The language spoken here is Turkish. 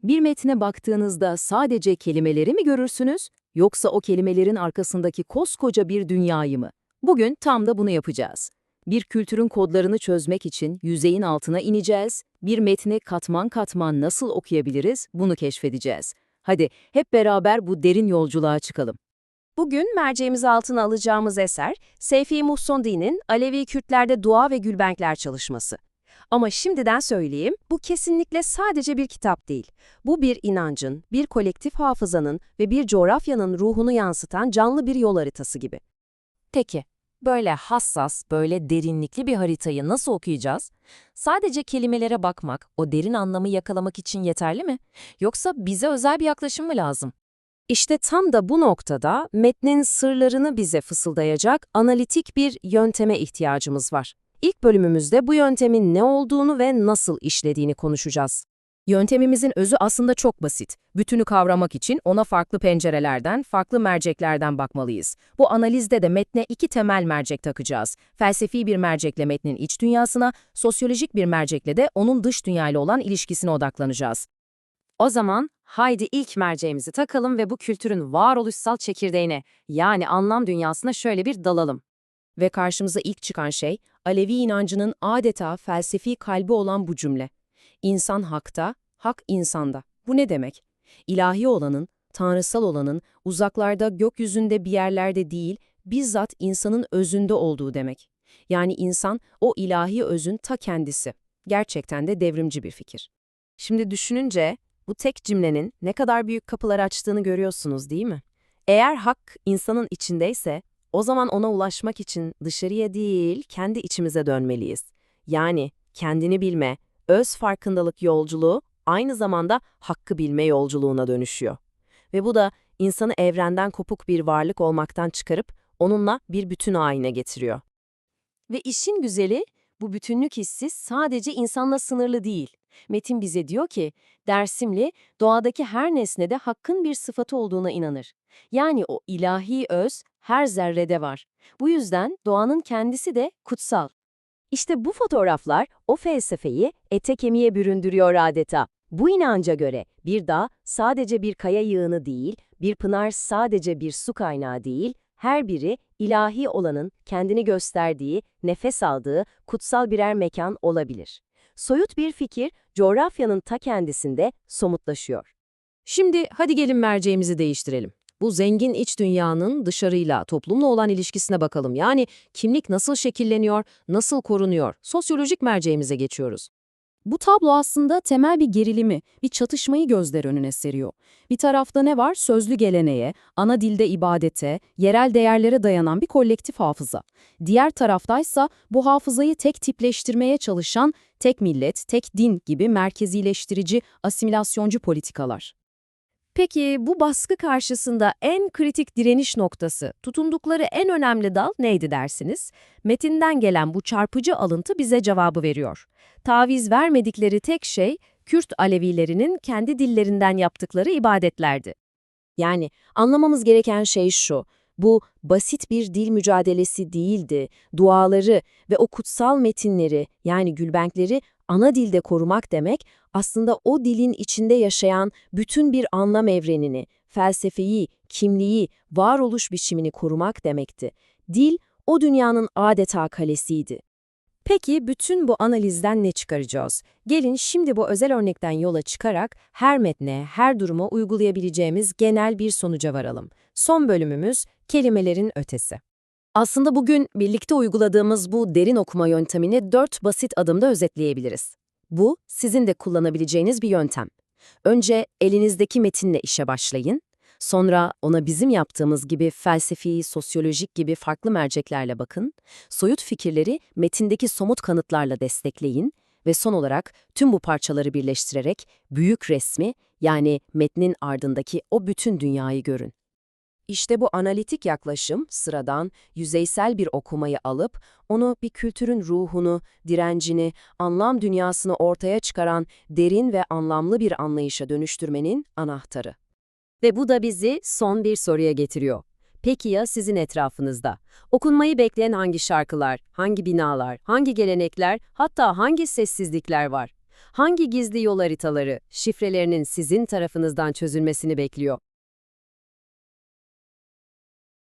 Bir metne baktığınızda sadece kelimeleri mi görürsünüz, yoksa o kelimelerin arkasındaki koskoca bir dünyayı mı? Bugün tam da bunu yapacağız. Bir kültürün kodlarını çözmek için yüzeyin altına ineceğiz, bir metni katman katman nasıl okuyabiliriz bunu keşfedeceğiz. Hadi hep beraber bu derin yolculuğa çıkalım. Bugün merceğimiz altına alacağımız eser, Seyfi Muhsondi'nin Alevi Kürtlerde Dua ve Gülbenkler çalışması. Ama şimdiden söyleyeyim, bu kesinlikle sadece bir kitap değil. Bu bir inancın, bir kolektif hafızanın ve bir coğrafyanın ruhunu yansıtan canlı bir yol haritası gibi. Peki, böyle hassas, böyle derinlikli bir haritayı nasıl okuyacağız? Sadece kelimelere bakmak, o derin anlamı yakalamak için yeterli mi? Yoksa bize özel bir yaklaşım mı lazım? İşte tam da bu noktada metnin sırlarını bize fısıldayacak analitik bir yönteme ihtiyacımız var. İlk bölümümüzde bu yöntemin ne olduğunu ve nasıl işlediğini konuşacağız. Yöntemimizin özü aslında çok basit. Bütünü kavramak için ona farklı pencerelerden, farklı merceklerden bakmalıyız. Bu analizde de metne iki temel mercek takacağız. Felsefi bir mercekle metnin iç dünyasına, sosyolojik bir mercekle de onun dış dünyayla olan ilişkisine odaklanacağız. O zaman haydi ilk merceğimizi takalım ve bu kültürün varoluşsal çekirdeğine, yani anlam dünyasına şöyle bir dalalım. Ve karşımıza ilk çıkan şey, Alevi inancının adeta felsefi kalbi olan bu cümle. İnsan hakta, hak insanda. Bu ne demek? İlahi olanın, tanrısal olanın uzaklarda gökyüzünde bir yerlerde değil, bizzat insanın özünde olduğu demek. Yani insan o ilahi özün ta kendisi. Gerçekten de devrimci bir fikir. Şimdi düşününce bu tek cümlenin ne kadar büyük kapılar açtığını görüyorsunuz değil mi? Eğer hak insanın içindeyse, o zaman ona ulaşmak için dışarıya değil, kendi içimize dönmeliyiz. Yani kendini bilme, öz farkındalık yolculuğu aynı zamanda hakkı bilme yolculuğuna dönüşüyor. Ve bu da insanı evrenden kopuk bir varlık olmaktan çıkarıp onunla bir bütün haline getiriyor. Ve işin güzeli, bu bütünlük hissi sadece insanla sınırlı değil. Metin bize diyor ki, Dersimli, doğadaki her nesnede hakkın bir sıfatı olduğuna inanır. Yani o ilahi öz her zerrede var. Bu yüzden doğanın kendisi de kutsal. İşte bu fotoğraflar o felsefeyi ete kemiğe büründürüyor adeta. Bu inanca göre bir dağ sadece bir kaya yığını değil, bir pınar sadece bir su kaynağı değil, her biri ilahi olanın kendini gösterdiği, nefes aldığı kutsal birer mekan olabilir. Soyut bir fikir, coğrafyanın ta kendisinde somutlaşıyor. Şimdi hadi gelin merceğimizi değiştirelim. Bu zengin iç dünyanın dışarıyla, toplumla olan ilişkisine bakalım. Yani kimlik nasıl şekilleniyor, nasıl korunuyor? Sosyolojik merceğimize geçiyoruz. Bu tablo aslında temel bir gerilimi, bir çatışmayı gözler önüne seriyor. Bir tarafta ne var? Sözlü geleneğe, ana dilde ibadete, yerel değerlere dayanan bir kolektif hafıza. Diğer taraftaysa bu hafızayı tek tipleştirmeye çalışan tek millet, tek din gibi merkezileştirici, asimilasyoncu politikalar. Peki bu baskı karşısında en kritik direniş noktası, tutundukları en önemli dal neydi dersiniz? Metinden gelen bu çarpıcı alıntı bize cevabı veriyor. Taviz vermedikleri tek şey, Kürt Alevilerinin kendi dillerinden yaptıkları ibadetlerdi. Yani anlamamız gereken şey şu, bu basit bir dil mücadelesi değildi. Duaları ve o kutsal metinleri, yani gülbenkleri ana dilde korumak demek, aslında o dilin içinde yaşayan bütün bir anlam evrenini, felsefeyi, kimliği, varoluş biçimini korumak demekti. Dil, o dünyanın adeta kalesiydi. Peki bütün bu analizden ne çıkaracağız? Gelin şimdi bu özel örnekten yola çıkarak her metne, her duruma uygulayabileceğimiz genel bir sonuca varalım. Son bölümümüz kelimelerin ötesi. Aslında bugün birlikte uyguladığımız bu derin okuma yöntemini 4 basit adımda özetleyebiliriz. Bu, sizin de kullanabileceğiniz bir yöntem. Önce elinizdeki metinle işe başlayın. Sonra ona bizim yaptığımız gibi felsefi, sosyolojik gibi farklı merceklerle bakın. Soyut fikirleri metindeki somut kanıtlarla destekleyin ve son olarak tüm bu parçaları birleştirerek büyük resmi, yani metnin ardındaki o bütün dünyayı görün. İşte bu analitik yaklaşım sıradan, yüzeysel bir okumayı alıp onu bir kültürün ruhunu, direncini, anlam dünyasını ortaya çıkaran derin ve anlamlı bir anlayışa dönüştürmenin anahtarı. Ve bu da bizi son bir soruya getiriyor. Peki ya sizin etrafınızda? Okunmayı bekleyen hangi şarkılar, hangi binalar, hangi gelenekler, hatta hangi sessizlikler var? Hangi gizli yol haritaları, şifrelerinin sizin tarafınızdan çözülmesini bekliyor?